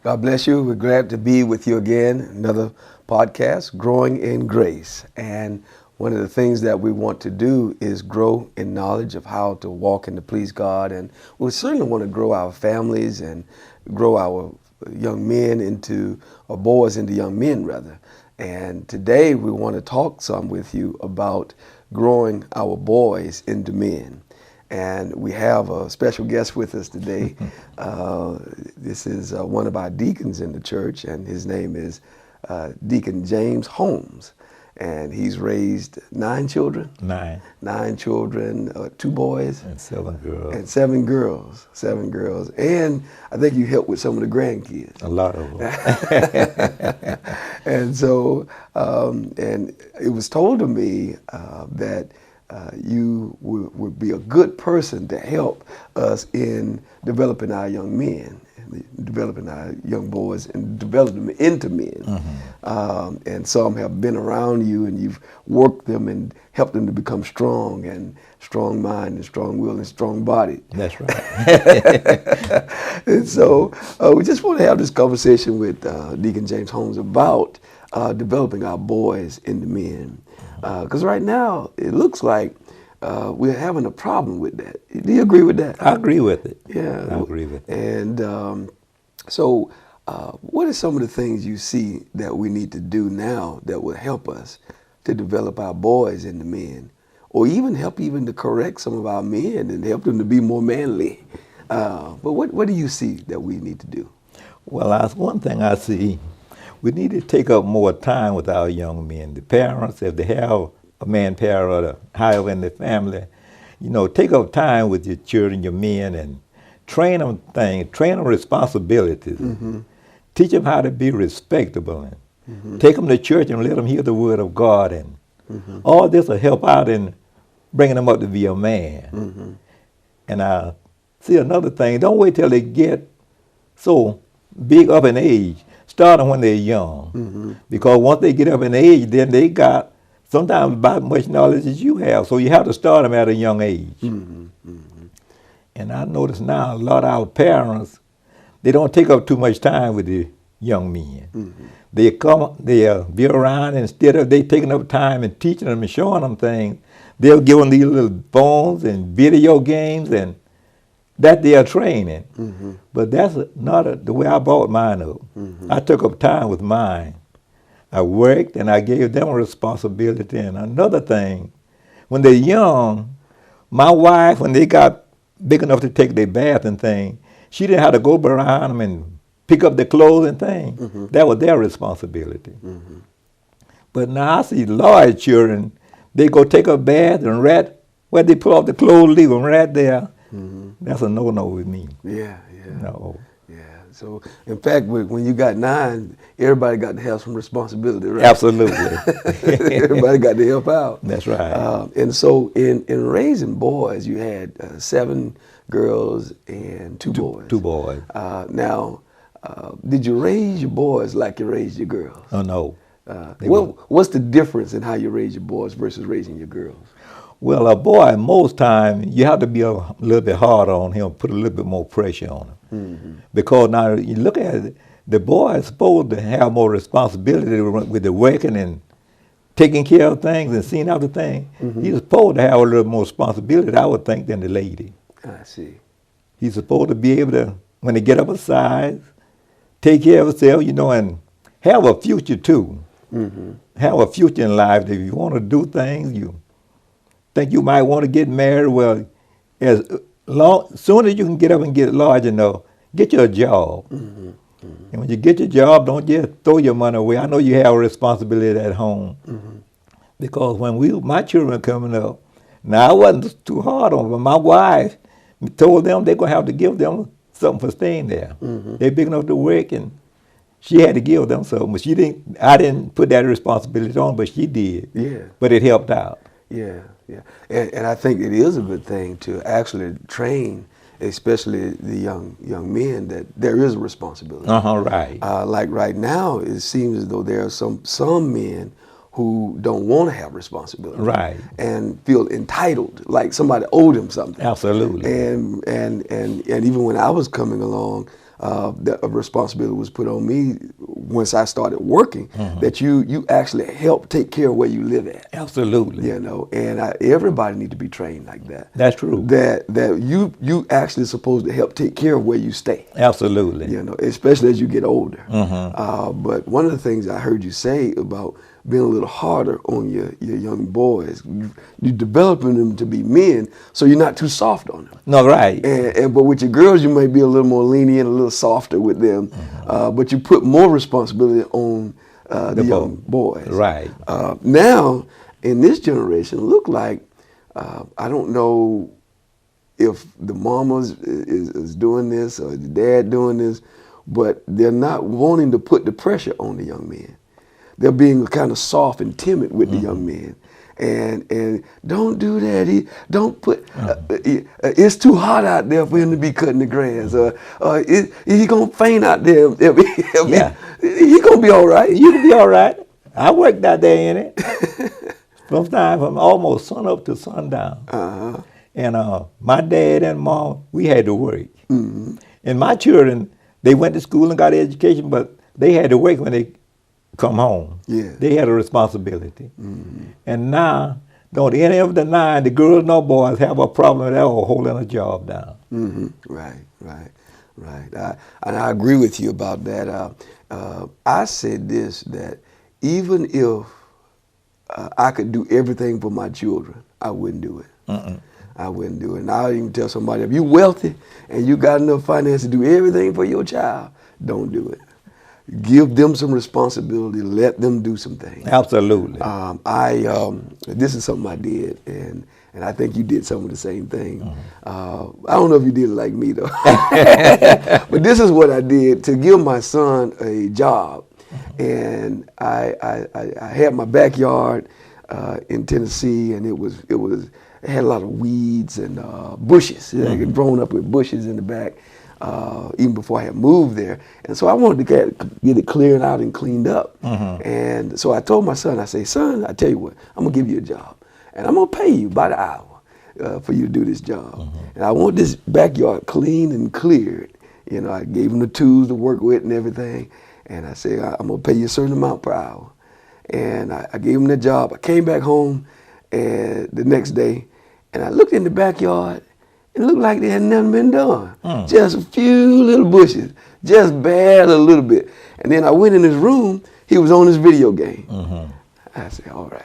God bless you. We're glad to be with you again. Another podcast, Growing in Grace. And one of the things that we want to do is grow in knowledge of how to walk and to please God. And we certainly want to grow our families and grow our young men into, or boys into young men rather. And today we want to talk some with you about growing our boys into men. And we have a special guest with us today. This is one of our deacons in the church, and his name is Deacon James Holmes. And he's raised 9 children. 9 children, 2 boys. And 7 girls. And 7 girls. 7 girls. And I think you helped with some of the grandkids. A lot of them. And so, and it was told to me that you would be a good person to help us in developing our young men, developing our young boys, and developing them into men. Mm-hmm. And some have been around you, and you've worked them and helped them to become strong and strong mind and strong will and strong body. That's right. And so we just want to have this conversation with Deacon James Holmes about developing our boys into men. Because right now, it looks like we're having a problem with that. Do you agree with that? I agree with it. Yeah. I agree with it. And so what are some of the things you see that we need to do now that will help us to develop our boys into men? Or even help even to correct some of our men and help them to be more manly? But what do you see that we need to do? Well, one thing I see, we need to take up more time with our young men. The parents, if they have a man parent or however in the family, take up time with your children, your men, and train them responsibilities. Mm-hmm. Teach them how to be respectable. And mm-hmm. Take them to church and let them hear the word of God. And mm-hmm. all this will help out in bringing them up to be a man. Mm-hmm. And I see another thing, don't wait till they get so big up in age. Start them when they're young. Mm-hmm. Because once they get up in age, then they got sometimes about much knowledge as you have. So you have to start them at a young age. Mm-hmm. Mm-hmm. And I notice now a lot of our parents, they don't take up too much time with the young men. Mm-hmm. They'll be around, and instead of they taking up time and teaching them and showing them things, they'll give them these little phones and video games, and that they are training. Mm-hmm. But that's not the way I brought mine up. Mm-hmm. I took up time with mine. I worked and I gave them a responsibility. And another thing, when they're young, my wife, when they got big enough to take their bath and thing, she didn't have to go around them and pick up their clothes and things. Mm-hmm. That was their responsibility. Mm-hmm. But now I see large children, they go take a bath and where they pull off the clothes, leave them right there. Mm-hmm. That's a no-no with me. Yeah. No. Yeah. So, in fact, when you got 9, everybody got to have some responsibility, right? Absolutely. Everybody got to help out. That's right. And so, in raising boys, you had 7 girls and 2 boys. 2 boys. Now, did you raise your boys like you raised your girls? Oh, no. What's the difference in how you raise your boys versus raising your girls? Well, a boy, most time, you have to be a little bit harder on him, put a little bit more pressure on him. Mm-hmm. Because now, you look at it, the boy is supposed to have more responsibility with the working and taking care of things and seeing after things. Mm-hmm. He's supposed to have a little more responsibility, I would think, than the lady. I see. He's supposed to be able to, when they get up a size, take care of himself, and have a future, too. Mm-hmm. Have a future in life. If you want to do things, you think you might want to get married, well, soon as you can get up and get large enough, get you a job. Mm-hmm. Mm-hmm. And when you get your job, don't just throw your money away. I know you have a responsibility at home. Mm-hmm. Because when my children were coming up, now I wasn't too hard on them, but my wife told them they're going to have to give them something for staying there. Mm-hmm. They're big enough to work, and she had to give them something. But I didn't put that responsibility on, but she did. Yeah. But it helped out. Yeah. And I think it is a good thing to actually train, especially the young men, that there is a responsibility. Right. Like right now, it seems as though there are some men who don't want to have responsibility. Right. And feel entitled, like somebody owed him something. Absolutely. And even when I was coming along, that a responsibility was put on me once I started working, that you actually help take care of where you live at. Absolutely. You know, and everybody need to be trained like that. That's true. That you actually supposed to help take care of where you stay. Absolutely. You know, especially as you get older. But one of the things I heard you say about being a little harder on your young boys, you're developing them to be men, so you're not too soft on them. No, right. But with your girls, you might be a little more lenient, a little softer with them. But you put more responsibility on the young boys. Right. Now, in this generation, look like I don't know if the mamas is doing this or the dad doing this, but they're not wanting to put the pressure on the young men. They're being kind of soft and timid with the young men. And don't do that. Don't put. It's too hot out there for him to be cutting the grass. He gonna faint out there. He gonna be all right. You can be all right. I worked out there in it. From almost sun up to sundown. And my dad and mom, we had to work. And my children, they went to school and got an education, but they had to work when they come home. Yeah. They had a responsibility. And now, don't any of the 9, the girls nor boys, have a problem at all holding a job down. Right. And I agree with you about that. I said this, that even if I could do everything for my children, I wouldn't do it. I wouldn't do it. And I'll even tell somebody, if you're wealthy and you got enough finance to do everything for your child, don't do it. Give them some responsibility. Let them do some things. Absolutely. This is something I did, and I think you did some of the same thing. I don't know if you did it like me though, but this is what I did to give my son a job. And I had my backyard in Tennessee, and it had a lot of weeds and bushes. It had grown up with bushes in the back. Even before I had moved there. And so I wanted to get it cleared out and cleaned up. And so I told my son, I say, son, I tell you what, I'm gonna give you a job. And I'm gonna pay you by the hour for you to do this job. And I want this backyard clean and cleared. You know, I gave him the tools to work with and everything. And I said, I'm gonna pay you a certain amount per hour. And I gave him the job. I came back home and the next day, and I looked in the backyard. It looked like there had nothing been done. Just a few little bushes, just bare a little bit. And then I went in his room, he was on his video game. I said, all right.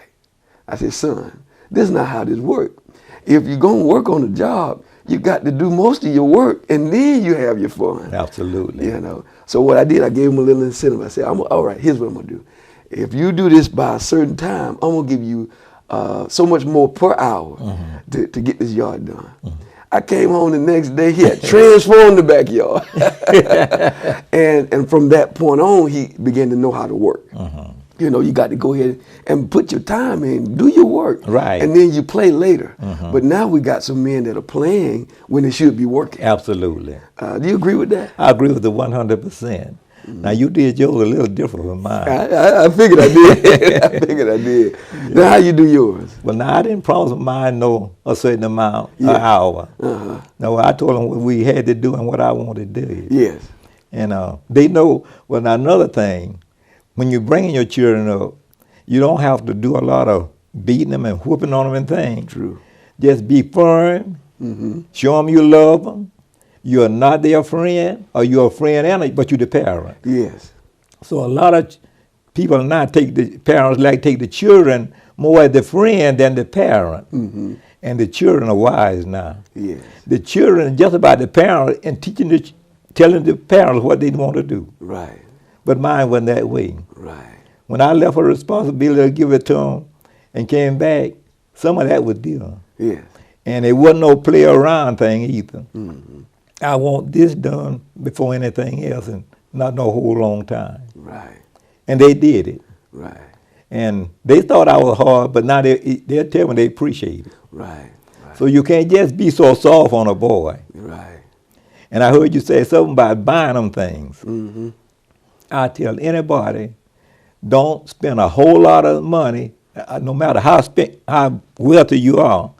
I said, son, this is not how this works. If you're gonna work on a job, you got to do most of your work and then you have your fun. Absolutely. You know. So what I did, I gave him a little incentive. I said, all right, here's what I'm gonna do. If you do this by a certain time, I'm gonna give you so much more per hour to get this yard done. I came home the next day, he had transformed the backyard. and from that point on, he began to know how to work. You know, you got to go ahead and put your time in, do your work. Right. And then you play later. But now we got some men that are playing when they should be working. Absolutely. Do you agree with that? I agree with it 100%. Now, you did yours a little different from mine. I figured I did. Now, how you do yours? Well, now, I didn't promise mine a certain amount an hour. No, I told them what we had to do and what I wanted to do. Yes. And they know, well, now, another thing, when you're bringing your children up, you don't have to do a lot of beating them and whooping on them and things. True. Just be firm, show them you love them. You're not their friend, or you're a friend, but you're the parent. Yes. So a lot of people now take the children more as the friend than the parent. And the children are wise now. Yes. The children are just about the parent and telling the parents what they want to do. Right. But mine wasn't that way. Right. When I left a responsibility to give it to them and came back, some of that was done. Yes. And it wasn't no play around thing either. I want this done before anything else, and not no whole long time. Right. And they did it. Right. And they thought I was hard, but now they'll tell me they appreciate it. Right. So you can't just be so soft on a boy. Right. And I heard you say something about buying them things. I tell anybody, don't spend a whole lot of money, no matter how wealthy you are,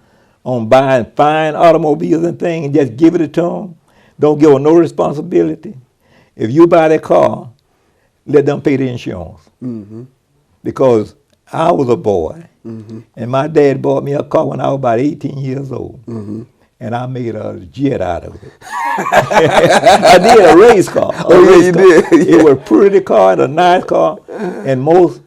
on buying fine automobiles and things, and just give it to them. Don't give them no responsibility. if you buy that car, let them pay the insurance. Mm-hmm. Because I was a boy, Mm-hmm. and my dad bought me a car when I was about 18 years old. Mm-hmm. And I made a jet out of it. I did a race car. You did. Yeah. It was a pretty car, a nice car, and most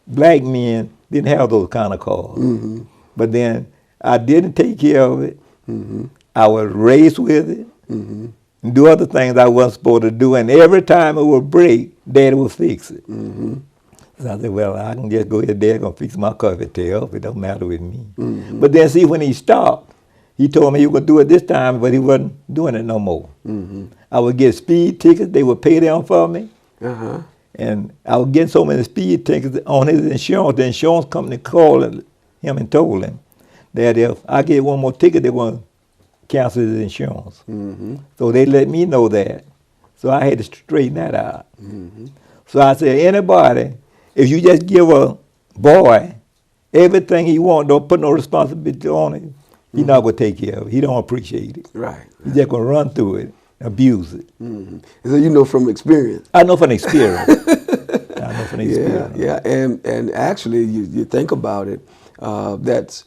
black men didn't have those kind of cars. Mm-hmm. But then I didn't take care of it. Mm-hmm. I was race with it, Mm-hmm. and do other things I wasn't supposed to do. And every time it would break, Dad would fix it. Mm-hmm. So I said, well, I can just go ahead, Dad gonna fix my car if it tear up. It don't matter with me. Mm-hmm. But then see, when he stopped, he told me he would do it this time, but he wasn't doing it no more. Mm-hmm. I would get speed tickets. They would pay them for me. Uh-huh. And I was getting so many speed tickets on his insurance. The insurance company called him and told him that if I get one more ticket, they're going to cancel his insurance. Mm-hmm. So they let me know that. So I had to straighten that out. Mm-hmm. So I said, anybody, if you just give a boy everything he wants, don't put no responsibility on him, he's not going to take care of it. He don't appreciate it. Right. He's just going to run through it, abuse it. Mm-hmm. So you know from experience. I know from experience. I know from experience. Yeah, and actually, you think about it, that's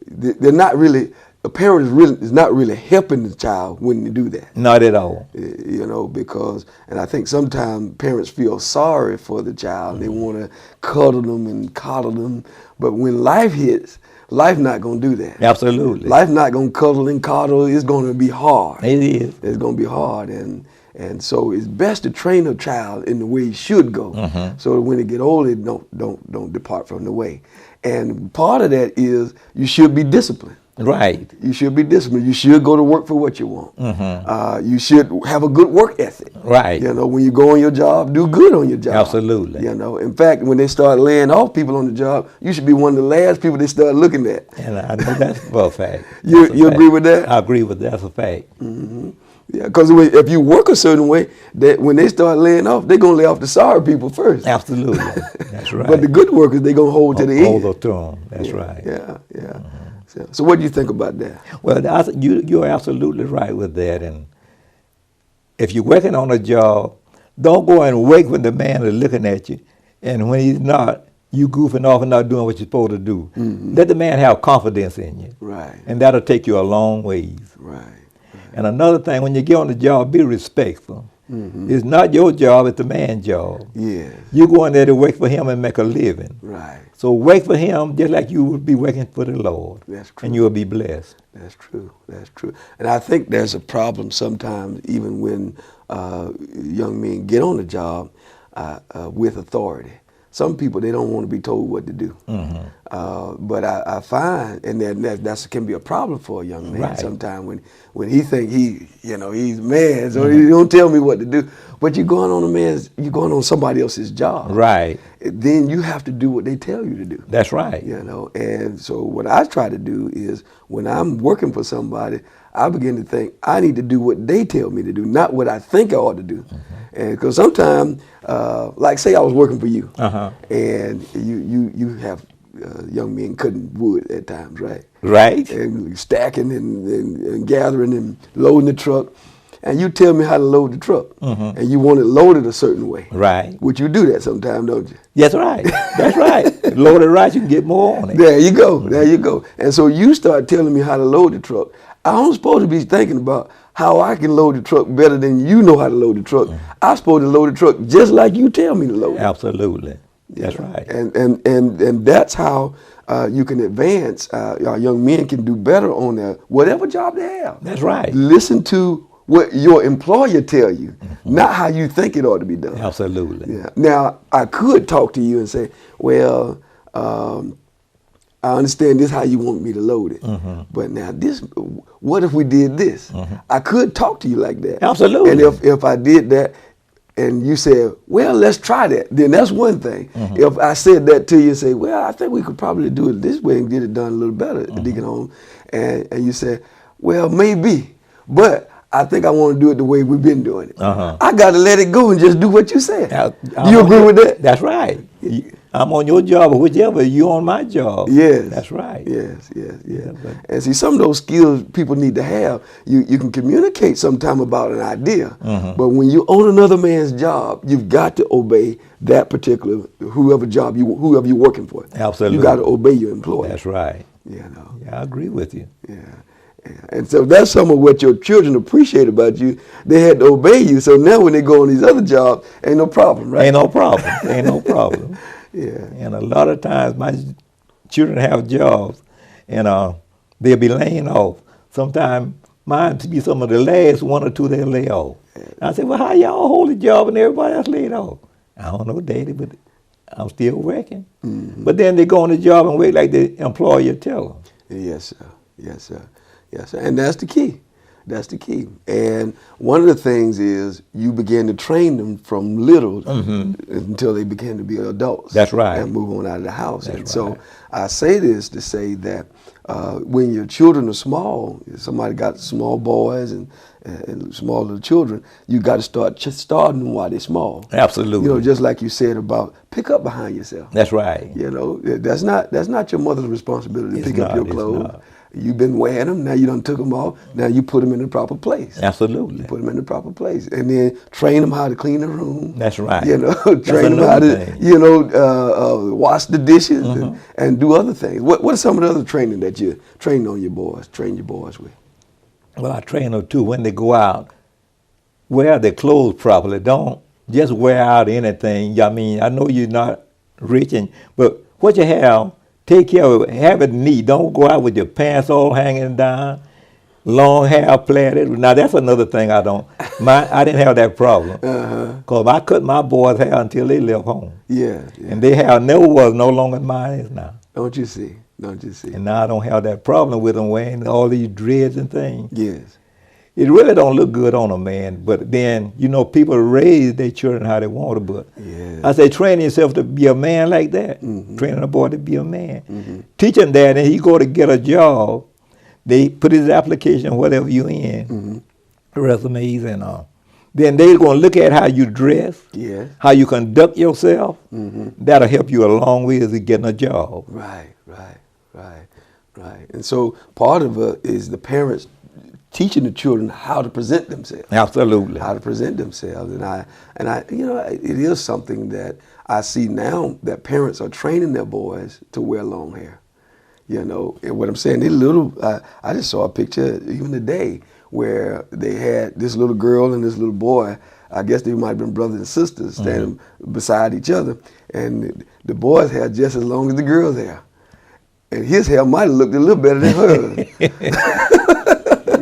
they're not really. A parent is not really helping the child when you do that. Not at all. You know, because, and I think sometimes parents feel sorry for the child. They want to cuddle them and coddle them, but when life hits, life not going to do that. Absolutely. Life not going to cuddle and coddle. It's going to be hard. It is. It's going to be hard, and so it's best to train a child in the way he should go, so that when they get older, they don't depart from the way. And part of that is you should be disciplined. Right. You should be disciplined. You should go to work for what you want. You should have a good work ethic. Right. You know, when you go on your job, do good on your job. Absolutely. You know, in fact, when they start laying off people on the job, you should be one of the last people they start looking at. And I know that's for a fact. You fact. agree with that? I agree with that. That's a fact. Yeah, because if you work a certain way, that when they start laying off, they're gonna lay off the sorry people first. Absolutely. That's right. But the good workers, they're gonna hold to the end. Hold up to them. That's right. Yeah. So what do you think about that? Well, you're absolutely right with that. And if you're working on a job, don't go and wait when the man is looking at you. And when he's not, you goofing off and not doing what you're supposed to do. Let the man have confidence in you. Right. And that'll take you a long ways. Right. And another thing, when you get on the job, be respectful. It's not your job, it's the man's job. Yeah. You go in there to work for him and make a living. Right. So work for him just like you would be working for the Lord. That's true. And you'll be blessed. That's true. That's true. And I think there's a problem sometimes, even when young men get on the job with authority. Some people, they don't want to be told what to do. But I find, and that can be a problem for a young man sometimes when he think he's man, so he don't tell me what to do. But you're going on somebody else's job. Right. Then you have to do what they tell you to do. That's right. You know, and so what I try to do is when I'm working for somebody, I begin to think I need to do what they tell me to do, not what I think I ought to do. And because sometimes, like say I was working for you, and you have young men cutting wood at times, right? Right. And stacking and gathering and loading the truck. And you tell me how to load the truck, and you want it loaded a certain way. Right. Which you do that sometimes, don't you? That's right. That's right. Load it right, you can get more on it. There you go. There you go. And so you start telling me how to load the truck. I'm supposed to be thinking about how I can load the truck better than you know how to load the truck. I'm supposed to load the truck just like you tell me to load it. Absolutely. That's right. And that's how you can advance. Our young men can do better on whatever job they have. That's right. Listen to what your employer tell you, not how you think it ought to be done. Absolutely. Yeah. Now, I could talk to you and say, well, I understand this how you want me to load it. But now what if we did this? I could talk to you like that. Absolutely. And if I did that and you said, well, let's try that, then that's one thing. If I said that to you and say, well, I think we could probably do it this way and get it done a little better, Deacon Holmes, and you said, well, maybe, but I think I want to do it the way we've been doing it. I got to let it go and just do what you said. You agree with that? That's right. I'm on your job or whichever, you on my job. Yes. That's right. Yes. Yeah, but And see, some of those skills people need to have. You can communicate sometime about an idea, but when you own another man's job, you've got to obey that particular whoever you're working for. Absolutely. You got to obey your employer. That's right. You know. Yeah, I agree with you. Yeah. And so that's some of what your children appreciate about you. They had to obey you. So now when they go on these other jobs, ain't no problem, right? Ain't no problem. Ain't no problem. Yeah. And a lot of times my children have jobs and they'll be laying off. Sometimes mine to be some of the last one or two they'll lay off. I say, well, how y'all hold a job and everybody else laid off? I don't know, Daddy, but I'm still working. But then they go on the job and wait like the employer tell them. Yes, sir. Yes, sir. Yes, sir. And that's the key. That's the key. And one of the things is you begin to train them from little until they begin to be adults. That's right. And move on out of the house. That's and so right. I say this to say that when your children are small, somebody got small boys and small little children, you got to starting them while they're small. Absolutely. You know, just like you said about pick up behind yourself. That's right. You know, that's not your mother's responsibility to pick up your clothes. Not. You've been wearing them, now you done took them off, now you put them in the proper place. Absolutely. You put them in the proper place. And then train them how to clean the room. That's right. You know, train them how to, wash the dishes and do other things. What are some of the other training that you train your boys with? Well, I train them too when they go out, wear their clothes properly. Don't just wear out anything. I mean, I know you're not reaching, but what you have, take care of it. Have it neat. Don't go out with your pants all hanging down, long hair plaited. Now, that's another thing I didn't have that problem. Because I cut my boys' hair until they left home. Yeah. And their hair never was no longer than mine is now. Don't you see? And now I don't have that problem with them wearing all these dreads and things. Yes. It really don't look good on a man, but then, people raise their children how they want to, but I say train yourself to be a man like that. Training a boy to be a man. Teach him that, and he go to get a job, they put his application, whatever you in, resumes and all. Then they're going to look at how you dress, how you conduct yourself. That'll help you a long way to getting a job. Right. And so part of it is the parents teaching the children how to present themselves. Absolutely. How to present themselves. And I it is something that I see now that parents are training their boys to wear long hair. And what I'm saying, I just saw a picture even today where they had this little girl and this little boy. I guess they might have been brothers and sisters standing beside each other. And the boy's hair just as long as the girl's hair. And his hair might have looked a little better than hers.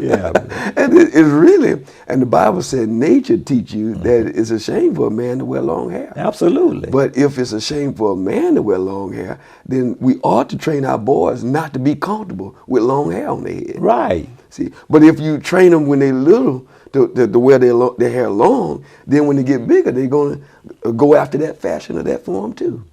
Yeah. And it's really, and the Bible said nature teach you that it's a shame for a man to wear long hair. Absolutely. But if it's a shame for a man to wear long hair, then we ought to train our boys not to be comfortable with long hair on their head. Right. See, but if you train them when they're little to wear their hair long, then when they get bigger, they're going to go after that fashion or that form too.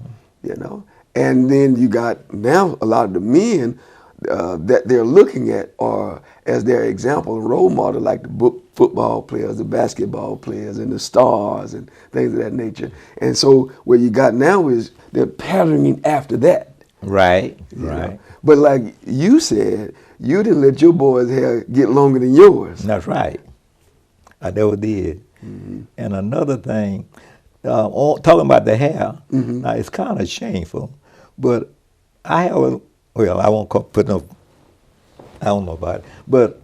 And then you got now a lot of the men that they're looking at are as their example and role model, like the football players, the basketball players, and the stars and things of that nature. And so what you got now is they're patterning after that. Right. You know? But like you said, you didn't let your boy's hair get longer than yours. That's right. I never did. And another thing, talking about the hair, now it's kind of shameful, but I won't put no, I don't know about it, but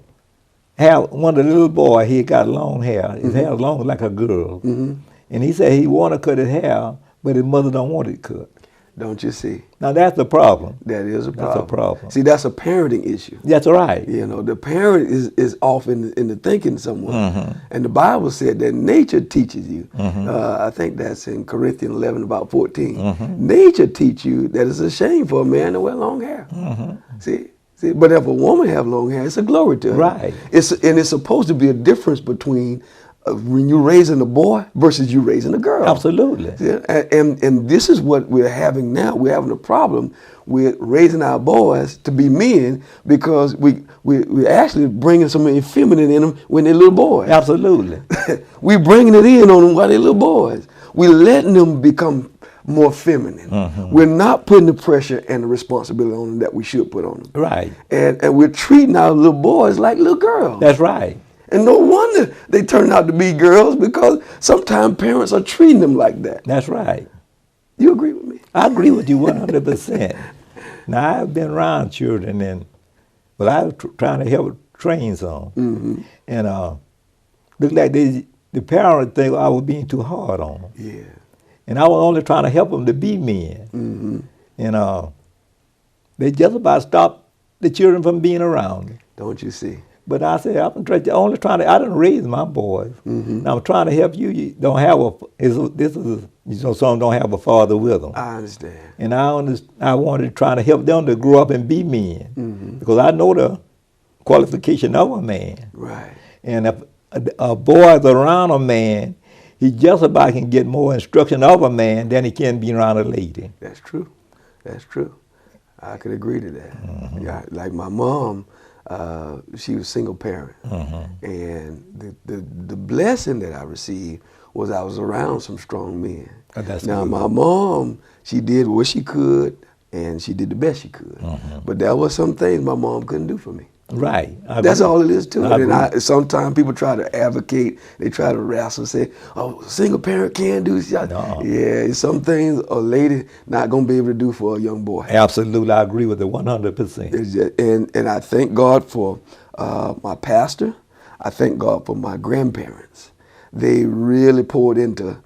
one of the little boy, he got long hair. His hair was long like a girl. And he said he want to cut his hair, but his mother don't want it cut. Don't you see? Now that's the problem. That is a problem. That's a problem. See, that's a parenting issue. That's right. The parent is off in the thinking somewhere. And the Bible said that nature teaches you. I think that's in Corinthians 11, about 14. Nature teach you that it's a shame for a man to wear long hair. See, but if a woman have long hair, it's a glory to her. Right. It's supposed to be a difference between when you're raising a boy versus you raising a girl. Absolutely. And this is what we're having now. We're having a problem with raising our boys to be men because we're actually bringing some effeminate in them when they're little boys. Absolutely. We're bringing it in on them while they're little boys. We're letting them become more feminine. Mm-hmm. We're not putting the pressure and the responsibility on them that we should put on them. Right. And we're treating our little boys like little girls. That's right. And no wonder they turn out to be girls, because sometimes parents are treating them like that. That's right. You agree with me? I agree with you 100%. Now, I've been around children, but I was trying to help train some. Mm-hmm. And looked like the parents think I was being too hard on them. Yeah. And I was only trying to help them to be men. Mm-hmm. And they just about stopped the children from being around me. Don't you see? But I said, I didn't raise my boys. Mm-hmm. Now I'm trying to help you. You don't have some don't have a father with them. I understand. And I wanted to try to help them to grow up and be men. Mm-hmm. Because I know the qualification of a man. Right. And if a boy is around a man, he just about can get more instruction of a man than he can be around a lady. That's true. That's true. I could agree to that. Mm-hmm. Yeah, like my mom, she was single parent, Mm-hmm. and the blessing that I received was I was around some strong men. Oh, that's now good. my mom, she did what she could, and she did the best she could. Mm-hmm. But there were some things my mom couldn't do for me. Right. That's all it is to I it. agree. And sometimes people try to advocate, they try to wrestle, say, "Oh, single parent can't do shit." No. Yeah, some things a lady not gonna be able to do for a young boy. Absolutely, I agree with it 100%. It's just, and I thank God for my pastor. I thank God for my grandparents. They really poured into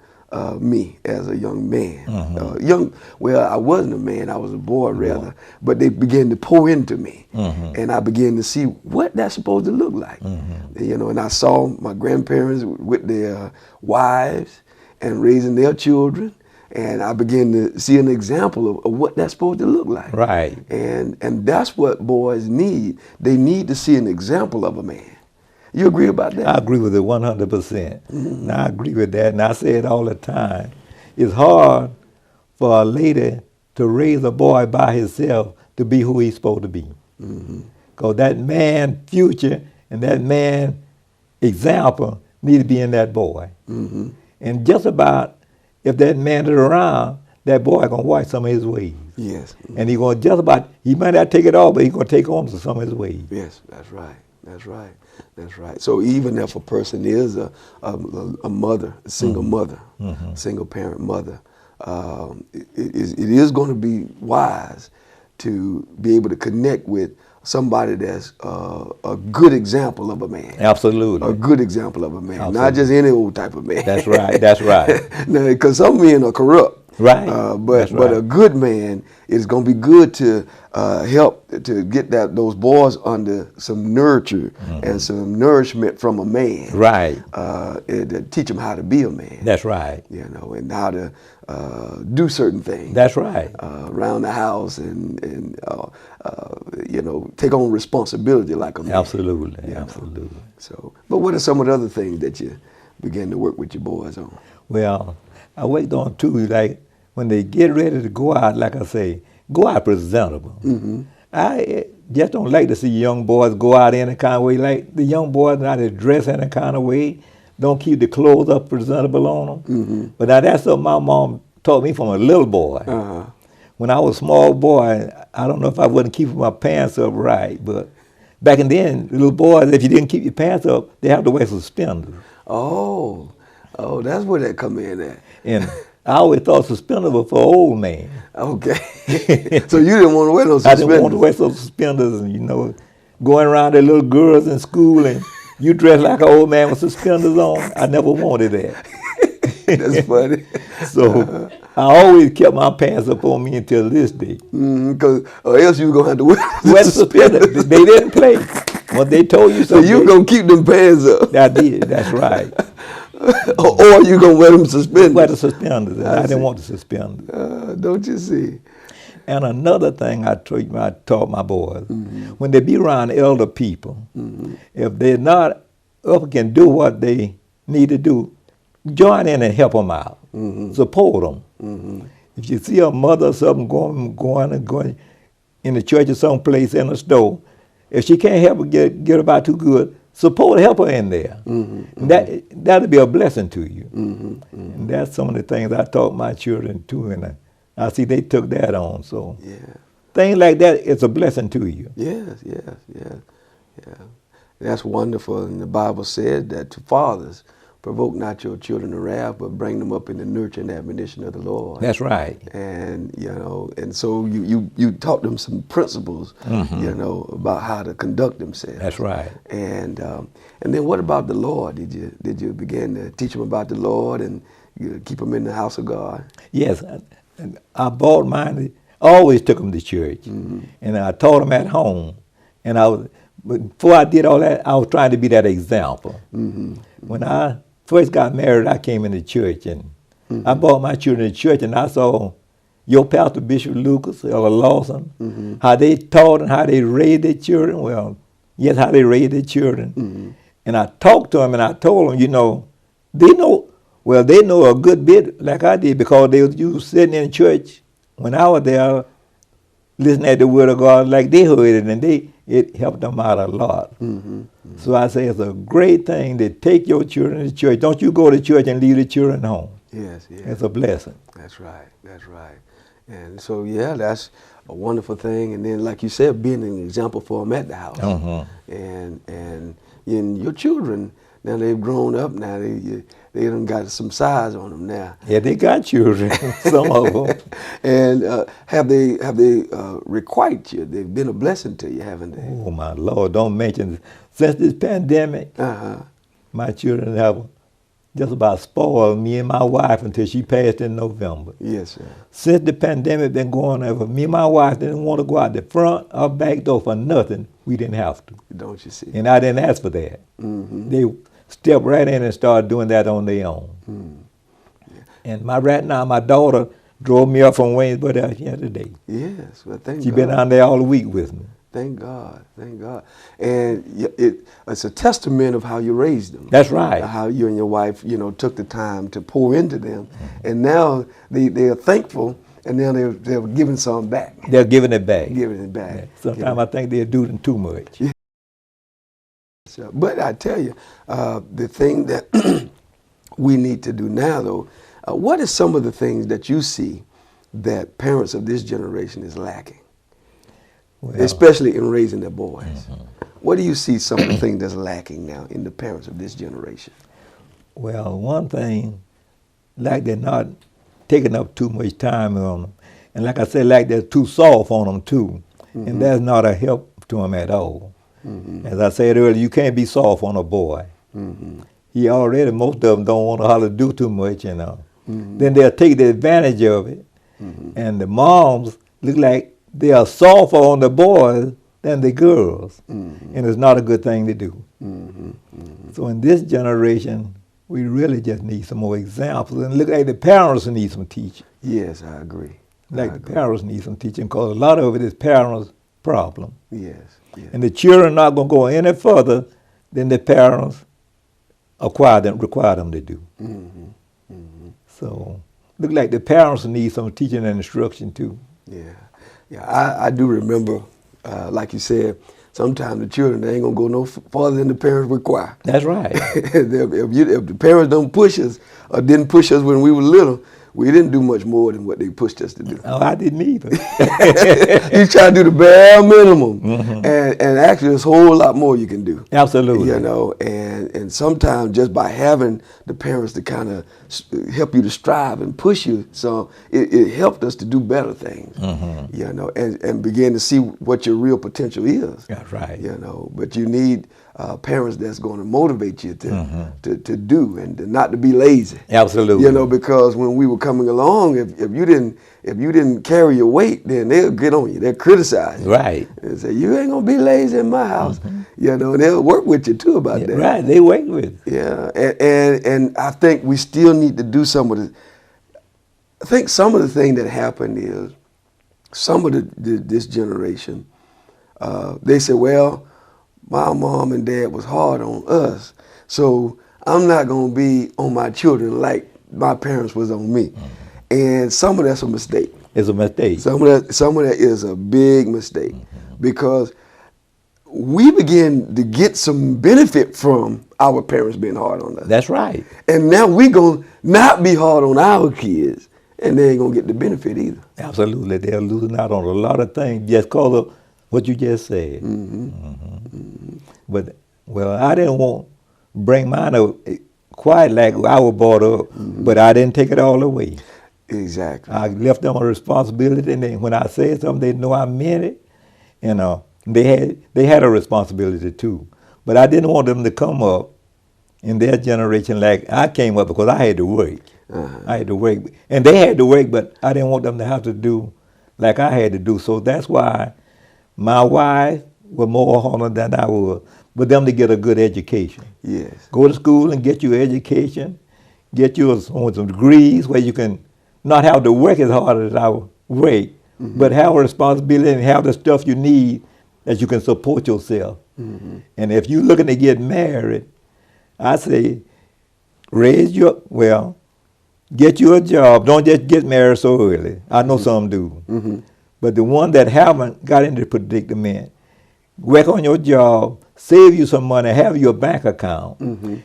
me as a young man. Mm-hmm. I wasn't a man, I was a boy rather, but they began to pour into me. Mm-hmm. And I began to see what that's supposed to look like. Mm-hmm. You know, and I saw my grandparents with their wives and raising their children, and I began to see an example of what that's supposed to look like. Right. And that's what boys need. They need to see an example of a man. You agree about that? I agree with it 100%. Mm-hmm. Now, I agree with that, and I say it all the time. It's hard for a lady to raise a boy by himself to be who he's supposed to be. Because that man future and that man example need to be in that boy. And just about, if that man is around, that boy going to watch some of his ways. Yes. And he going to just about, he might not take it all, but he's going to take on to some of his ways. Yes, that's right. That's right. That's right. So even if a person is a mother, a single mother, single parent mother, it is going to be wise to be able to connect with somebody that's a good example of a man. Absolutely. A good example of a man, Absolutely. not just any old type of man. That's right. That's right. Because some men are corrupt. Right. But a good man is going to be good to help to get those boys under some nurture and some nourishment from a man. Right. To teach them how to be a man. That's right. You know, and how to do certain things. That's right. Around the house and you know, take on responsibility like a man. Absolutely. You know? Absolutely. So, but what are some of the other things that you begin to work with your boys on? Well, I worked on too, like when they get ready to go out, like I say, go out presentable. I just don't like to see young boys go out any kind of way. Like the young boys not to dress any kind of way, don't keep the clothes up presentable on them. But now that's something my mom taught me from a little boy. When I was a small boy, I don't know if I wasn't keeping my pants up right, but back in then, little boys, if you didn't keep your pants up, they have to wear suspenders. Oh, that's where that come in at. And I always thought suspenders were for old men. Okay. So you didn't want to wear those I suspenders? didn't want to wear those suspenders and, you know, going around the little girls in school and you dress like an old man with suspenders on. I never wanted that. That's funny. So I always kept my pants up on me until this day. Because or else you were going to have to wear Wear the the suspenders. They didn't play. When they told you So something, you going to keep them pants up. I did. That's right. Or you going to wear them suspenders. Wear the suspenders. And I see. didn't want the suspenders. Don't you see? And another thing I taught my boys, when they be around elder people, if they're not up and can do what they need to do, join in and help them out. Support them. If you see a mother or something going in the church or someplace in the store, if she can't help her get about too good, support helper in there. And that'll be a blessing to you. And that's some of the things I taught my children too, and I see they took that on. So things like that is a blessing to you. Yes. That's wonderful. And the Bible said that to fathers, provoke not your children to wrath, but bring them up in the nurture and admonition of the Lord. That's right. And and so you taught them some principles, about how to conduct themselves. That's right. And then what about the Lord? Did you begin to teach them about the Lord and you keep them in the house of God? Yes, I bought mine. Always took them to church, and I taught them at home. And before I did all that, I was trying to be that example. When I first got married, I came into church, and I brought my children to church, and I saw your pastor, Bishop Lucas, or Lawson, how they taught and how they raised their children. Well, yes, how they raised their children. And I talked to them, and I told them, they know a good bit like I did, because they was sitting in church when I was there, listening at the Word of God like they heard it, and it helped them out a lot. So I say it's a great thing to take your children to church. Don't you go to church and leave the children home. Yes. It's a blessing. That's right. And so, that's a wonderful thing. And then, like you said, being an example for them at the house. And your children, now they've grown up now, they done got some size on them now. Yeah, they got children, some of them. And have they requited you? They've been a blessing to you, haven't they? Oh, my Lord, don't mention this. Since this pandemic, my children have just about spoiled me and my wife until she passed in November. Yes, sir. Since the pandemic been going on, me and my wife didn't want to go out the front or back door for nothing. We didn't have to. Don't you see? And I didn't ask for that. They stepped right in and started doing that on their own. And right now, my daughter drove me up from Waynesboro the other day. Yes, well, thank God. She's been down there all week with me. Thank God. And it's a testament of how you raised them. That's right. How you and your wife, took the time to pour into them. And now they are thankful, and now they're giving some back. They're giving it back. Yeah. Sometimes I think they're doing too much. Yeah. So, but I tell you, the thing that we need to do now, though, what are some of the things that you see that parents of this generation is lacking? Well, especially in raising their boys. What do you see some of the things that's lacking now in the parents of this generation? Well, one thing, like they're not taking up too much time on them. And like I said, like they're too soft on them too. And that's not a help to them at all. As I said earlier, you can't be soft on a boy. He already, most of them don't want to how to do too much, Then they'll take the advantage of it. And the moms look like they are softer on the boys than the girls. And it's not a good thing to do. So in this generation, we really just need some more examples. And look like the parents need some teaching. Yes, I agree. The parents need some teaching, because a lot of it is parents' problem. Yes. And the children are not going to go any further than the parents require them to do. So look like the parents need some teaching and instruction too. Yeah, I do remember, like you said, sometimes the children, they ain't going to go no farther than the parents require. That's right. If the parents don't push us or didn't push us when we were little, we didn't do much more than what they pushed us to do. Oh, I didn't either. You try to do the bare minimum, and actually there's a whole lot more you can do. Absolutely. And sometimes just by having the parents to kind of help you to strive and push you, so it helped us to do better things. And begin to see what your real potential is. That's right. But you need parents that's going to motivate you to do and not to be lazy. Absolutely. Because when we were coming along, if you didn't carry your weight, then they'll get on you. They'll criticize you. Right. And say, you ain't gonna be lazy in my house. And they'll work with you too about that. Right. They work with you. Yeah. And I think we still need to do some of the. I think some of the thing that happened is some of this generation. They say, well, my mom and dad was hard on us, so I'm not going to be on my children like my parents was on me. And some of that's a mistake. It's a mistake. Some of that is a big mistake, because we begin to get some benefit from our parents being hard on us. That's right. And now we going to not be hard on our kids, and they ain't going to get the benefit either. Absolutely. They're losing out on a lot of things just because of what you just said. But, well, I didn't want to bring mine up quite like I was brought up, but I didn't take it all away. Exactly. I left them a responsibility, and then when I said something, they know I meant it. You know, they had a responsibility too. But I didn't want them to come up in their generation like I came up because I had to work. I had to work. And they had to work, but I didn't want them to have to do like I had to do. So that's why my wife was more honored than I was, for them to get a good education. Yes. Go to school and get your education, get you some degrees where you can not have to work as hard as I work, but have a responsibility and have the stuff you need that you can support yourself. And if you're looking to get married, I say, get you a job. Don't just get married so early. I know some do. But the one that haven't got into the predicament, work on your job, save you some money, have your bank account.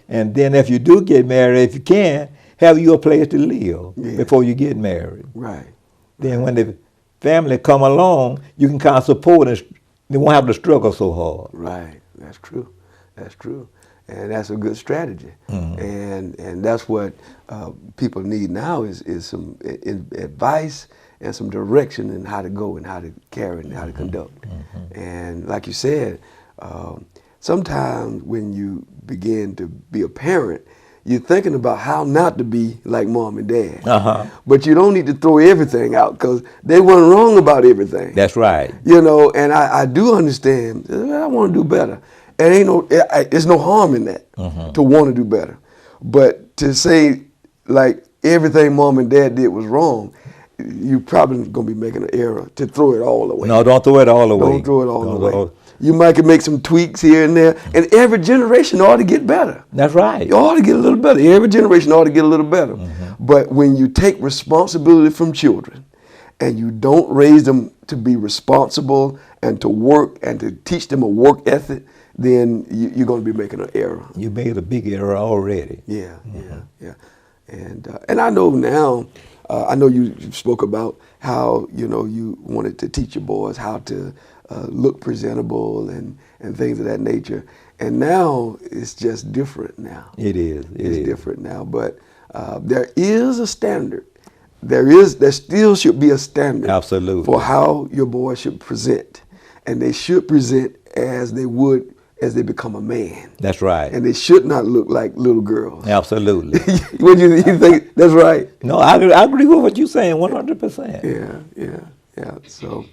And then if you do get married, if you can, have you a place to live before you get married. Right. Then when the family come along, you can kind of support and they won't have to struggle so hard. Right. That's true. That's true. And that's a good strategy. And that's what people need now is some advice and some direction in how to go and how to carry and how to conduct. And like you said, sometimes when you begin to be a parent, you're thinking about how not to be like mom and dad. But you don't need to throw everything out because they weren't wrong about everything. That's right. You know, and I do understand. I want to do better. There's no harm in that to want to do better. But to say like everything mom and dad did was wrong, you probably gonna be making an error to throw it all away. No, don't throw it all away. Don't throw it all away. You might can make some tweaks here and there, and every generation ought to get better. That's right. You ought to get a little better. Every generation ought to get a little better. But when you take responsibility from children and you don't raise them to be responsible and to work and to teach them a work ethic, then you're going to be making an error. You made a big error already. Yeah. And I know now, I know you spoke about how, you wanted to teach your boys how to look presentable and things of that nature. And now it's just different now. It is. It's different now. But there is a standard. There still should be a standard. Absolutely. For how your boys should present. And they should present as they would as they become a man. That's right. And they should not look like little girls. Absolutely. What do you think? That's right. No, I agree with what you're saying 100%. Yeah. So,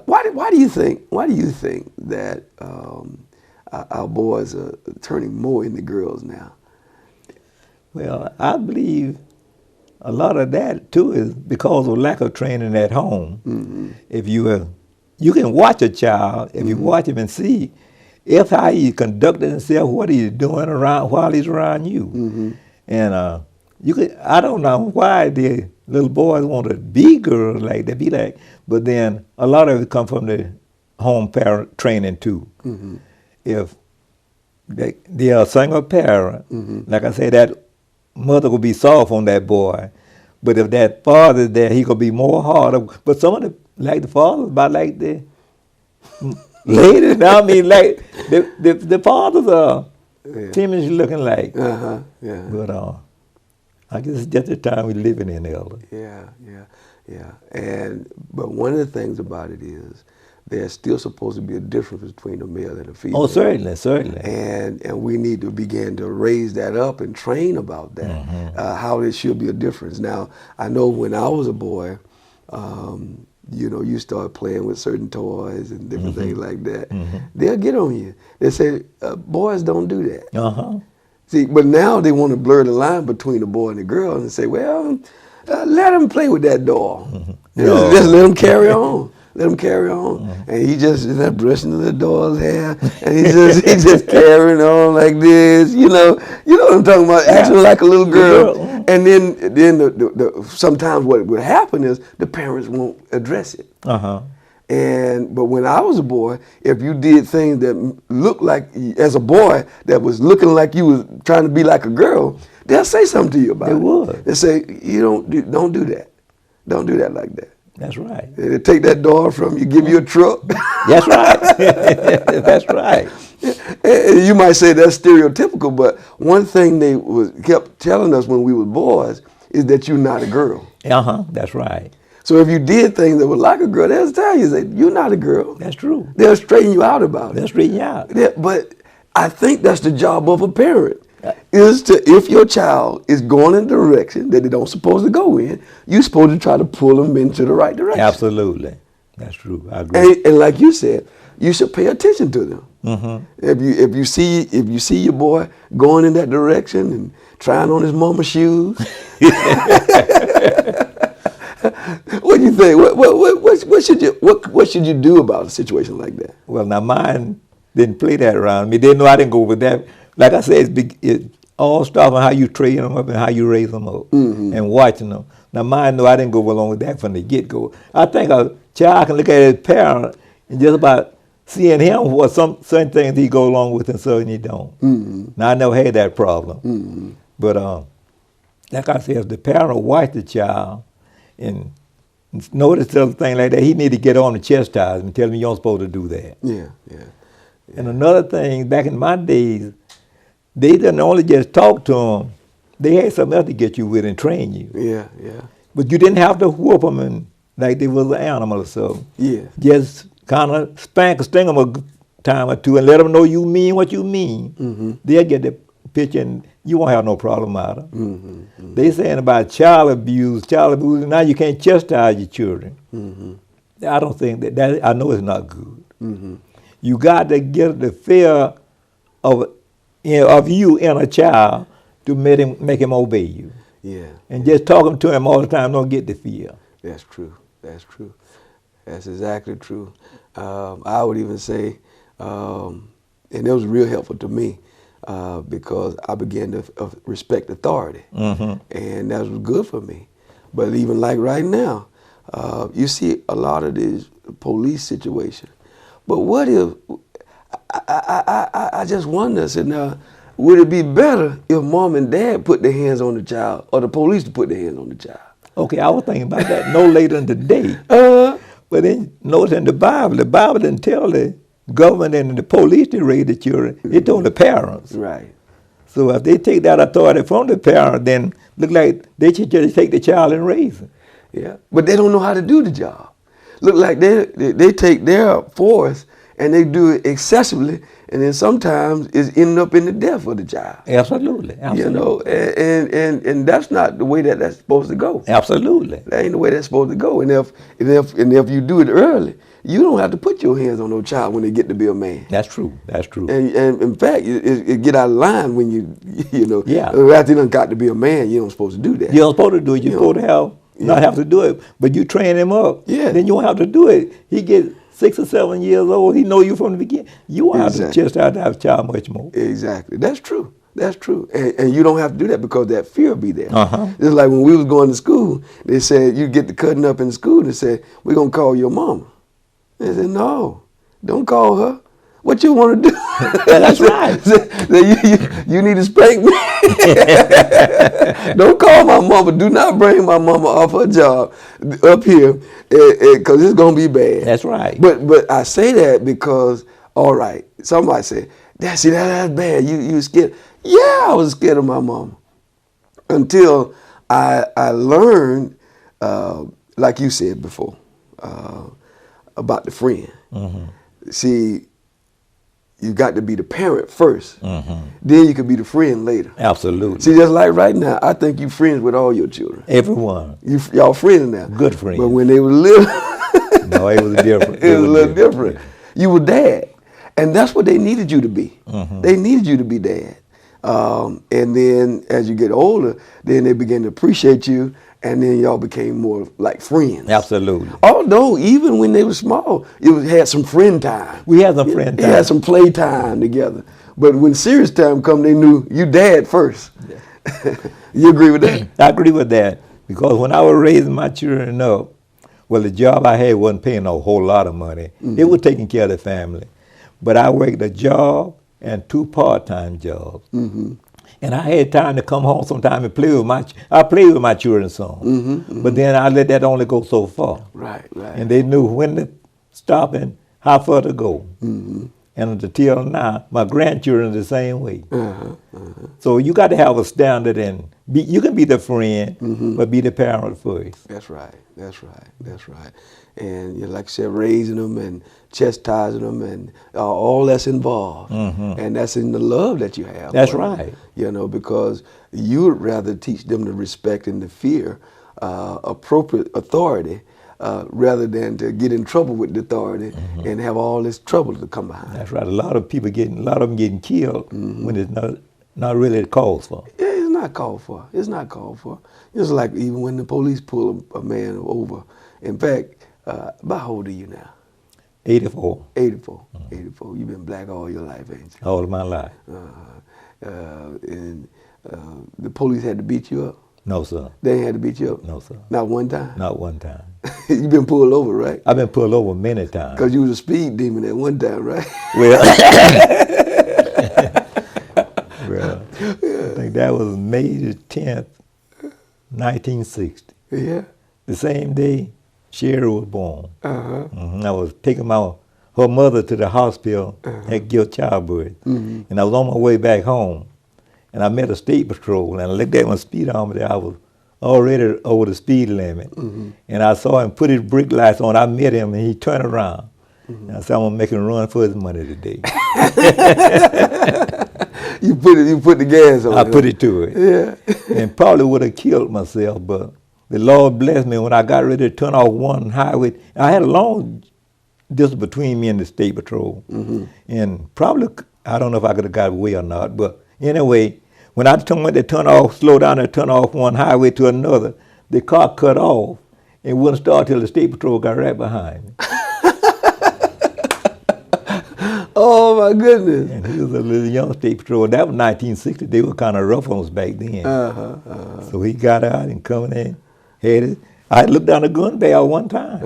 why do you think that our boys are turning more into girls now? Well, I believe a lot of that too is because of lack of training at home. If you can watch a child, if you watch him and see if how he conducted himself, what he's doing around while he's around you. And I don't know why the little boys want to be girls like that, but then a lot of it come from the home parent training too. If they are a single parent, like I said, that mother will be soft on that boy. But if that father's there, he could be more harder. But some of the fathers about like the ladies, I mean, like the fathers are timid looking like. But I guess it's just the time we're living in, Elder. Yeah. But one of the things about it is there's still supposed to be a difference between a male and a female. Oh, certainly. And we need to begin to raise that up and train about that, how there should be a difference. Now, I know when I was a boy, you start playing with certain toys and different things like that. They'll get on you. They say, boys don't do that. See, but now they want to blur the line between the boy and the girl and say, well, let him play with that doll. Just let him carry on. Let him carry on. And he just is not brushing the doll's hair. And he just carrying on like this. You know what I'm talking about? Acting like a little girl. And then sometimes what would happen is the parents won't address it. But when I was a boy, if you did things that looked like, as a boy, that was looking like you was trying to be like a girl, they'll say something to you about it. They would. They say, don't do that. Don't do that like that. That's right. And they take that dog from you, give you a truck. That's right. That's right. And you might say that's stereotypical, but one thing they kept telling us when we were boys is that you're not a girl. That's right. So if you did things that were like a girl, they'll tell you that you're not a girl. That's true. They'll straighten you out about it. They'll straighten you out. Yeah, but I think that's the job of a parent. Is to, if your child is going in a direction that they don't supposed to go in, you're supposed to try to pull them into the right direction. Absolutely. That's true. I agree. And like you said, you should pay attention to them. Mm-hmm. If you see your boy going in that direction and trying on his mama's shoes, what do you think? What should you do about a situation like that? Well, now mine didn't play that around me. They know I didn't go with that. Like I said, it all starts on how you train them up and how you raise them up and watching them. Now mine, no, I didn't go along with that from the get-go. I think a child can look at his parent and just about seeing him what certain things he go along with and certain he don't. Now I never had that problem. But like I said, if the parent watch the child and notice other thing like that, he need to get on and chastise him and tell him you're not supposed to do that. Yeah. And another thing, back in my days, they didn't only just talk to them, they had something else to get you with and train you. Yeah. But you didn't have to whoop them and, like they was an animal or so. Yeah. Just kind of sting them a time or two and let them know you mean what you mean. They'll get the picture and you won't have no problem out of it. They saying about child abuse, now you can't chastise your children. I don't think that I know it's not good. You got to get the fear of you in a child to make him obey you. Yeah. And just talking to him all the time don't get the fear. That's true. That's exactly true. I would even say, and it was real helpful to me because I began to respect authority, and that was good for me. But even like right now, you see a lot of these police situations. But what if, I just wonder, said, now, would it be better if mom and dad put their hands on the child or the police to put their hands on the child? Okay, I was thinking about that no later than today. But then notice in the Bible didn't tell the government and the police to raise the children. It told the parents. Right. So if they take that authority from the parent, then look like they should just take the child and raise it. Yeah, but they don't know how to do the job. Look like they take their force and they do it excessively, and then sometimes it's ending up in the death of the child. Absolutely. You know, and that's not the way that's supposed to go. Absolutely. That ain't the way that's supposed to go. And if you do it early, you don't have to put your hands on no child when they get to be a man. That's true. That's true. And in fact, it get out of line when you know, after you done got to be a man, you don't supposed to do that. You're not supposed to do it. You're supposed to not have to do it, but you train him up. Yeah. Then you don't have to do it. He gets 6 or 7 years old. He know you from the beginning. You won't have to just have to have a child much more. Exactly. That's true. That's true. And you don't have to do that because that fear will be there. It's like when we was going to school, they said, you get to cutting up in school, they said, we're going to call your mama. They said, no, don't call her. What you want to do? That's right. You need to spank me. Don't call my mama. Do not bring my mama off her job up here because it's going to be bad. That's right. But I say that because, all right, somebody said, that's bad. You scared. Yeah, I was scared of my mama until I learned, like you said before, about the friend. See, you got to be the parent first. Then you can be the friend later. Absolutely. See, just like right now, I think you friends with all your children. Everyone. Y'all friends now. Good friends. But when they were little, no, it was different. It was a little different. You were dad. And that's what they needed you to be. They needed you to be dad. And then as you get older, then they begin to appreciate you, and then y'all became more like friends. Absolutely. Although even when they were small, had some friend time. We had some friend time. We had some play time together. But when serious time come, they knew you dad first. You agree with that? I agree with that, because when I was raising my children up, Well, the job I had wasn't paying a whole lot of money. It was taking care of the family. But I worked a job and 2 part-time jobs. And I had time to come home sometime and play with I played with my children some. But then I let that only go so far. Right, right. And they knew when to stop and how far to go. And until now, my grandchildren are the same way. So you got to have a standard, and you can be the friend, but be the parent first. That's right. That's right. That's right. And like I said, raising them and chastising them and all that's involved. And that's in the love that you have. That's right. You know, because you would rather teach them to respect and to fear appropriate authority rather than to get in trouble with the authority and have all this trouble to come behind. That's right. A lot of them getting killed when it's not really called for. Yeah, it's not called for. It's not called for. It's like even when the police pull a man over. In fact, about how old are you now? 84. 84. 84. You've been black all your life, ain't you? All of my life. And the police had to beat you up? No, sir. They ain't had to beat you up? No, sir. Not one time? Not one time. You've been pulled over, right? I've been pulled over many times. Because you was a speed demon at one time, right? Well, I think that was May the 10th, 1960. Yeah. The same day Sherry was born. I was taking her mother to the hospital at guilt childbirth. And I was on my way back home. And I met a state patrol, and I looked at my speedometer. I was already over the speed limit. And I saw him put his brake lights on. I met him, and he turned around. And I said, I'm going to make him run for his money today. You put the gas on. I put it to it. Yeah. And probably would have killed myself, but the Lord blessed me when I got ready to turn off one highway. I had a long distance between me and the state patrol. And probably, I don't know if I could have got away or not, but anyway, when I went to slow down and turn off one highway to another, the car cut off and wouldn't start till the state patrol got right behind me. Oh my goodness! And he was a little young state patrol. That was 1960. They were kind of rough on us back then. So he got out and coming in, had it. I looked down the gun barrel one time,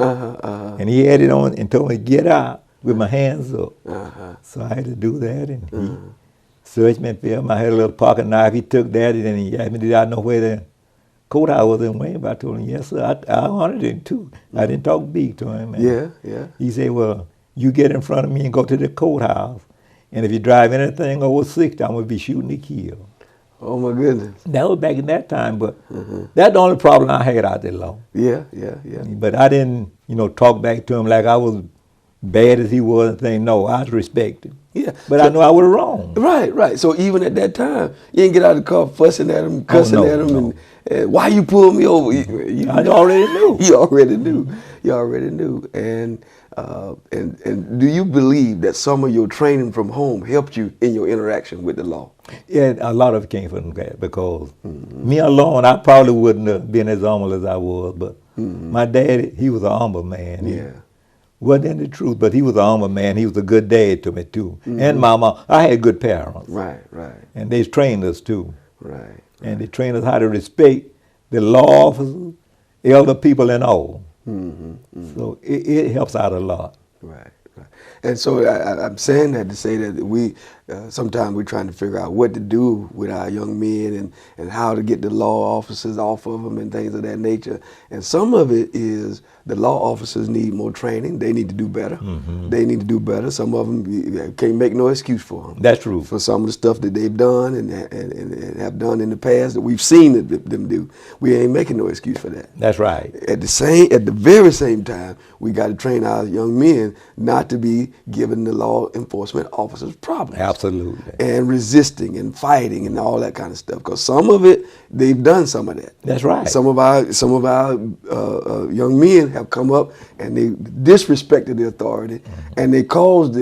and he had it on and told me to get out with my hands up. So I had to do that, and he searched me and filmed. I had a little pocket knife. He took that, and then he asked me, did I know where the courthouse was in Wayne? I told him, yes, sir. I honored him too. I didn't talk big to him. Man. Yeah. He said, well, you get in front of me and go to the courthouse, and if you drive anything over 60, I'm going to be shooting to kill. Oh my goodness. That was back in that time, but that's the only problem I had out there long. Yeah. But I didn't, talk back to him like I was bad as he was and think, no, I was respected. Yeah. But I knew I was wrong. Right. So even at that time, you didn't get out of the car fussing at him, cussing at him, and why you pulled me over? I already knew. You already knew. And do you believe that some of your training from home helped you in your interaction with the law? Yeah, a lot of it came from that because me alone, I probably wouldn't have been as humble as I was. But my dad, he was a humble man. Yeah. Wasn't in the truth, but he was a humble man. He was a good dad to me too. And my mom, I had good parents. Right. And they trained us too. Right. And they trained us how to respect the law officers, elder people, and all. So it helps out a lot. Right. And so I'm saying that to say that we sometimes we're trying to figure out what to do with our young men and how to get the law officers off of them and things of that nature. And some of it is the law officers need more training. They need to do better. They need to do better. Some of them can't make no excuse for them. That's true. For some of the stuff that they've done and have done in the past that we've seen them do. We ain't making no excuse for that. That's right. At the very same time, we got to train our young men not to be giving the law enforcement officers problems. Absolutely. And resisting and fighting and all that kind of stuff. Because some of it, they've done some of that. That's right. Some of our young men have come up and they disrespected the authority and they caused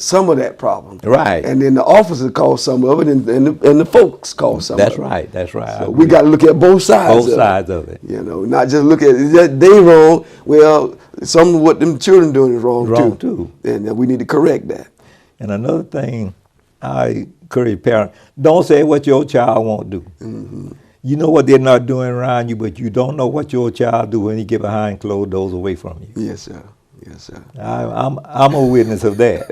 some of that problem. Right. And then the officers caused some of it and the folks caused some of it. That's right. So we got to look at both sides. Both sides of it. Not just look at it. They wrong. Well, some of what them children doing is wrong too. And we need to correct that. And another thing, I encourage parents, don't say what your child won't do. You know what they're not doing around you, but you don't know what your child do when you get behind closed doors away from you. Yes, sir. Yes, sir. I'm a witness of that.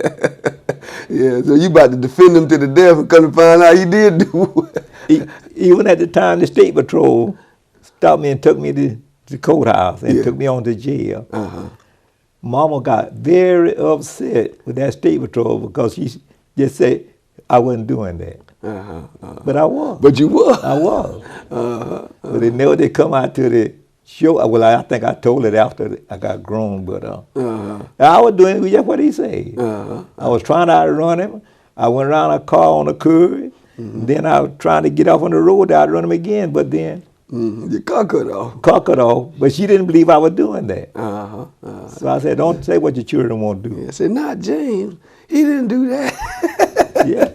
Yeah, so you about to defend him to the death and come to find out he did do it. Even at the time, the state patrol stopped me and took me to the courthouse and took me on to jail. Uh-huh. Mama got very upset with that state patrol because she just said I wasn't doing that. But I was. But you were. I was. But they never did come out to the show. Well, I think I told it after I got grown, but I was doing just what he said. I was trying to outrun him. I went around a car on the curb. Then I was trying to get off on the road to outrun him again, but then Your car cut off. car cut off, but she didn't believe I was doing that. So I said, don't say what your children won't do. Yeah, I said, not James. He didn't do that. Yeah,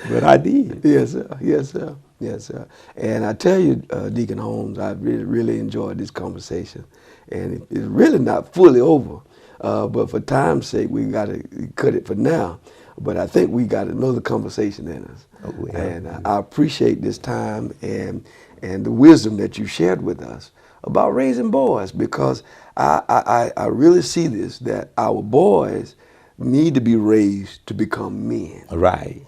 but I did. Yes, sir. Yes, sir. Yes, sir. And I tell you, Deacon Holmes, I really, really enjoyed this conversation. And it's really not fully over. But for time's sake, we got to cut it for now. But I think we got another conversation in us. Oh, yeah. And I appreciate this time and the wisdom that you shared with us about raising boys, because I really see this, that our boys need to be raised to become men. Right.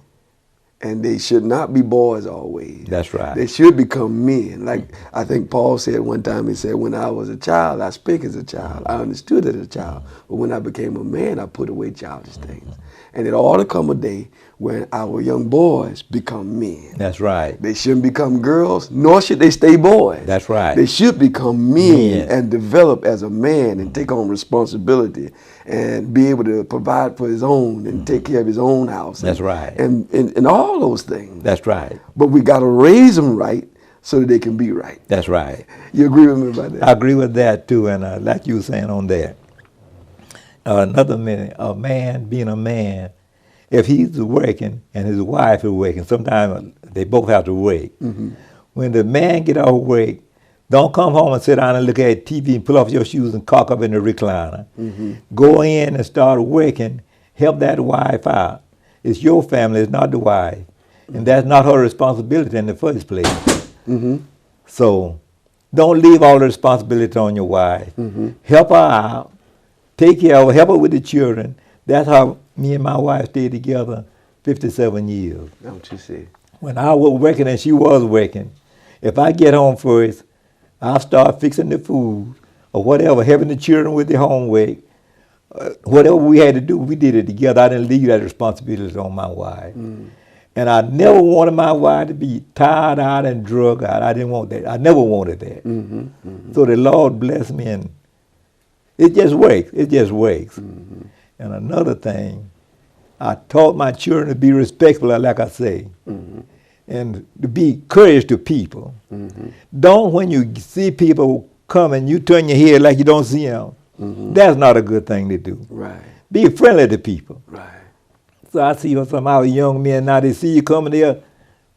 And they should not be boys always. That's right. They should become men. Like I think Paul said one time, he said, when I was a child, I spake as a child. I understood as a child. But when I became a man, I put away childish things. And it ought to come a day when our young boys become men. That's right. They shouldn't become girls, nor should they stay boys. That's right. They should become men and develop as a man and take on responsibility and be able to provide for his own and take care of his own house. That's right. And all those things. That's right. But we got to raise them right so that they can be right. That's right. You agree with me about that? I agree with that too, and like you were saying on that. Another minute, a man being a man, if he's working and his wife is working, sometimes they both have to work. When the man get off work, don't come home and sit down and look at TV and pull off your shoes and cock up in the recliner. Go in and start working, help that wife out. It's your family, it's not the wife. And that's not her responsibility in the first place. So don't leave all the responsibility on your wife. Help her out. Take care of her, help her with the children. That's how me and my wife stayed together 57 years. Don't you see? When I was working and she was working, if I get home first, I'll start fixing the food or whatever, helping the children with the homework. Whatever we had to do, we did it together. I didn't leave that responsibility on my wife. And I never wanted my wife to be tired out and drug out. I didn't want that. I never wanted that. So the Lord blessed me, and it just works. It just works. And another thing, I taught my children to be respectful, like I say, and to be courteous to people. Don't, when you see people coming, you turn your head like you don't see them. That's not a good thing to do. Right. Be friendly to people. Right. So I see some of our young men now, they see you coming there,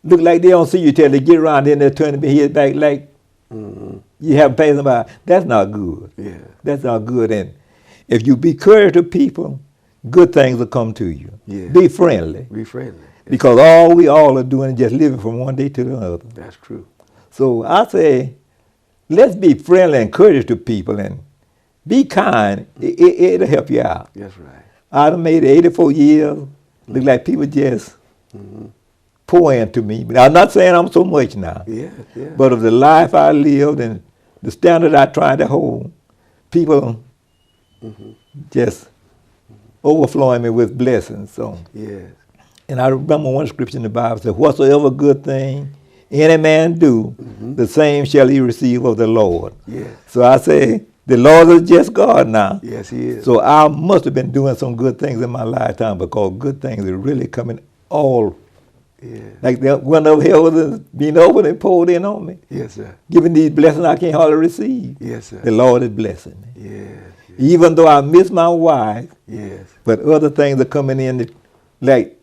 look like they don't see you till they get around, then they're turning their head back like you haven't paid them by. That's not good. Yeah. That's not good. And if you be courteous to people, good things will come to you. Yeah. Be friendly. Be friendly. Because all we all are doing is just living from one day to the other. That's true. So I say, let's be friendly and courteous to people and be kind. It'll help you out. That's right. I done made it 84 years. Look like people just pour into me. But I'm not saying I'm so much now. Yeah, yeah. But of the life I lived and the standard I tried to hold, people just overflowing me with blessings. So, Yes. and I remember one scripture in the Bible said, whatsoever good thing any man do, the same shall he receive of the Lord. Yes. So I say, the Lord is just God now. Yes, he is. So I must have been doing some good things in my lifetime, because good things are really coming all. Yeah. Like the one over here was being opened and poured in on me. Yes, sir. Giving these blessings I can't hardly receive. Yes, sir. The Lord is blessing me. Yes. Even though I miss my wife, Yes. but other things are coming in that, like,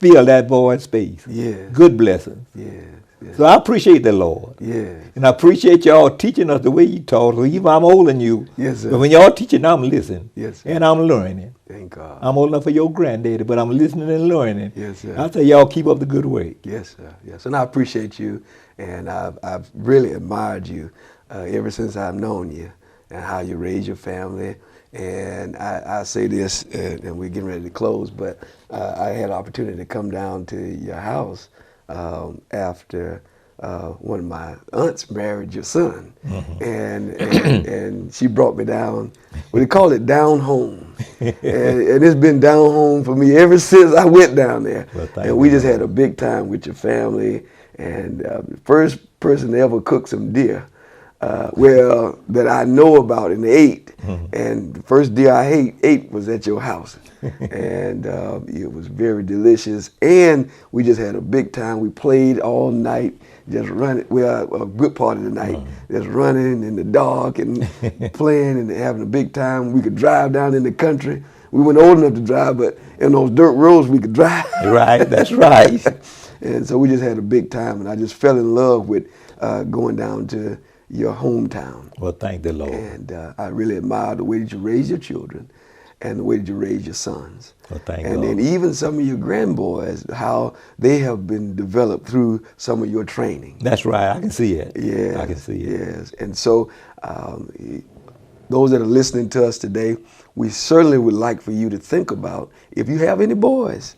fill that void space. Yes. Good blessings. Yes. Yes. So I appreciate the Lord. Yeah. And I appreciate y'all teaching us the way you taught. So even I'm older than you. Yes, sir. But when y'all teaching, I'm listening. Yes, sir. And I'm learning. Thank God. I'm old enough for your granddaddy, but I'm listening and learning. Yes, sir. I say y'all keep up the good work. Yes, sir. Yes, and I appreciate you, and I've really admired you ever since I've known you, and how you raise your family. And I say this, and we're getting ready to close, but I had an opportunity to come down to your house after one of my aunts married your son, and she brought me down. Well, they call it down home, and it's been down home for me ever since I went down there. Well, and we just had a big time with your family, and the first person to ever cook some deer, well, that I know about and ate. And the first deer I ate was at your house, and it was very delicious. And we just had a big time. We played all night, just running. Well, a good part of the night, just running in the dark and playing and having a big time. We could drive down in the country. We weren't old enough to drive, but in those dirt roads we could drive. Right, that's right. And so we just had a big time, and I just fell in love with going down to your hometown. Well, thank the Lord. And I really admire the way that you raise your children and the way that you raise your sons. Well, thank and God. then even some of your grandboys, how they have been developed through some of your training. That's right. I can see it. Yes, I can see it. Yes. And so those that are listening to us today, we certainly would like for you to think about, if you have any boys,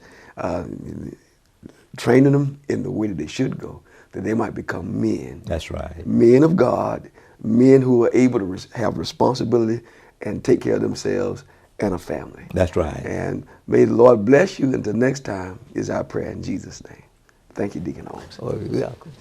training them in the way that they should go, that they might become men. That's right. Men of God, men who are able to have responsibility and take care of themselves and a family. That's right. And may the Lord bless you. Until next time is our prayer in Jesus' name. Thank you, Deacon Holmes. Oh, you're welcome.